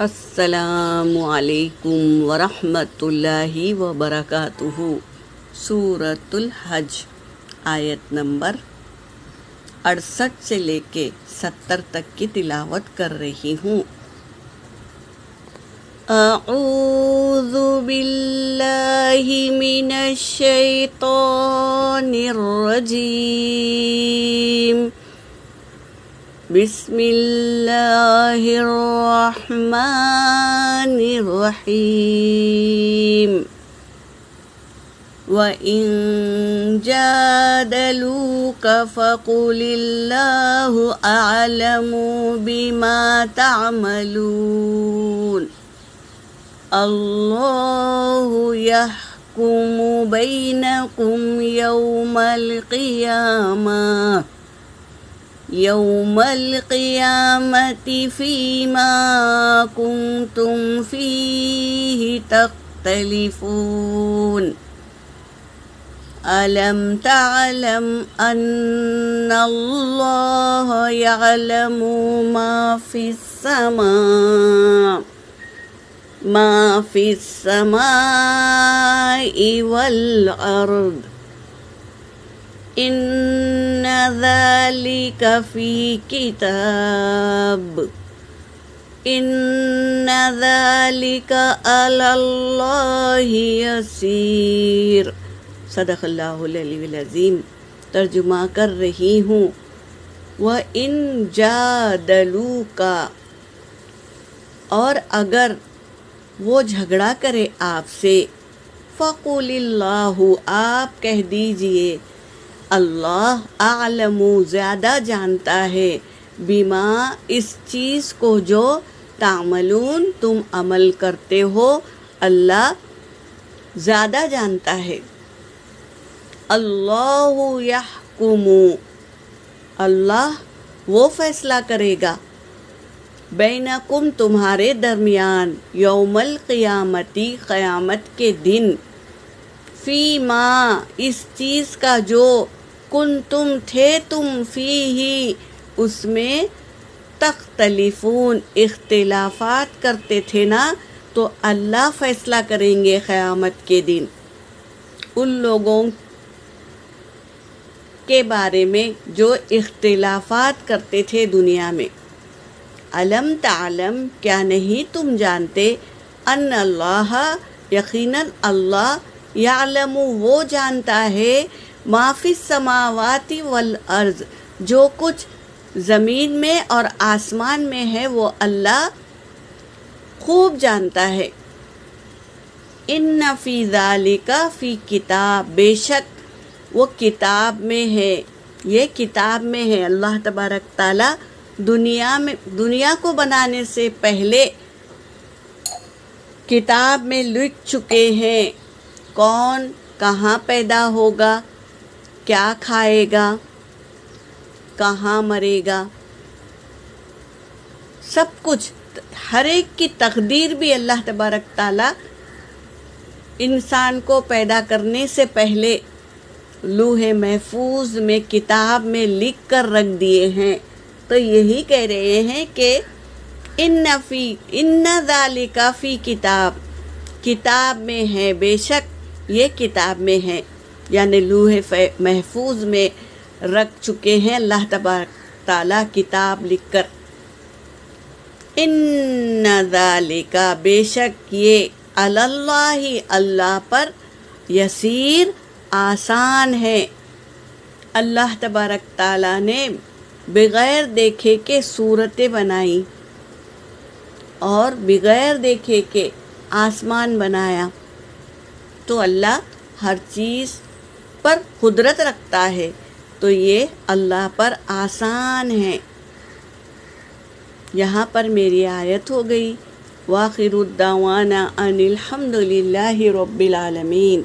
السلام علیکم ورحمۃ اللہ وبرکاتہ۔ سورۃ الحج آیت نمبر 68 سے لے کے 70 تک کی تلاوت کر رہی ہوں۔ اعوذ باللہ من الشیطان الرجیم، بسم اللہ الرحمن الرحیم۔ وَإِن جَادَلُوكَ فَقُلِ اللَّهُ أَعْلَمُ بِمَا تَعْمَلُونَ۔ اللہ يَحْكُمُ بَيْنَكُمْ يوم القیامة فیما کنتم فیہ تختلفون۔ أَلَمْ تَعْلَمْ أَنَّ اللَّهَ يَعْلَمُ ما في السماء والأرض، إن ذلك في كتاب، إن ذلك على الله يسير۔ صدق اللہ العلی العظیم۔ ترجمہ کر رہی ہوں۔ وَإِن جَادَلُوكَ، اور اگر وہ جھگڑا کرے آپ سے، فَقُلِ اللَّهُ، آپ کہہ دیجئے اللہ اعلم، زیادہ جانتا ہے، بما، اس چیز کو جو تعملون، تم عمل کرتے ہو، اللہ زیادہ جانتا ہے۔ اللہ یحکم، اللہ وہ فیصلہ کرے گا، بینکم، تمہارے درمیان، یوم القیامتی، قیامت کے دن، فیما، اس چیز کا جو کنتم تھے تم فیہ، اس میں تختلفون، اختلافات کرتے تھے نا، تو اللہ فیصلہ کریں گے قیامت کے دن ان لوگوں کے بارے میں جو اختلافات کرتے تھے دنیا میں۔ علم تعلم، کیا نہیں تم جانتے، ان اللہ، یقیناً اللہ، یعلم، وہ جانتا ہے، ما فی السماوات والارض، جو کچھ زمین میں اور آسمان میں ہے وہ اللہ خوب جانتا ہے۔ ان فی ذالک، فی کتاب، بے شک وہ کتاب میں ہے، یہ کتاب میں ہے۔ اللہ تبارک تعالیٰ دنیا کو بنانے سے پہلے کتاب میں لکھ چکے ہیں، کون کہاں پیدا ہوگا، کیا کھائے گا، کہاں مرے گا، سب کچھ، ہر ایک کی تقدیر بھی اللہ تبارک تعالیٰ انسان کو پیدا کرنے سے پہلے لوح محفوظ میں، کتاب میں لکھ کر رکھ دیے ہیں۔ تو یہی کہہ رہے ہیں کہ ان ذالک فی کتاب، کتاب میں ہے، بے شک یہ کتاب میں ہے، یعنی لوح محفوظ میں رکھ چکے ہیں اللہ تبارک تعالیٰ کتاب لکھ کر۔ ان ذالک، بے شک یہ، علی اللہ، اللہ پر، یسیر، آسان ہے۔ اللہ تبارک تعالیٰ نے بغیر دیکھے کے صورتیں بنائی اور بغیر دیکھے کے آسمان بنایا، تو اللہ ہر چیز پر قدرت رکھتا ہے، تو یہ اللہ پر آسان ہے۔ یہاں پر میری آیت ہو گئی۔ وآخر الدعوانا ان الحمد للہ رب العالمین۔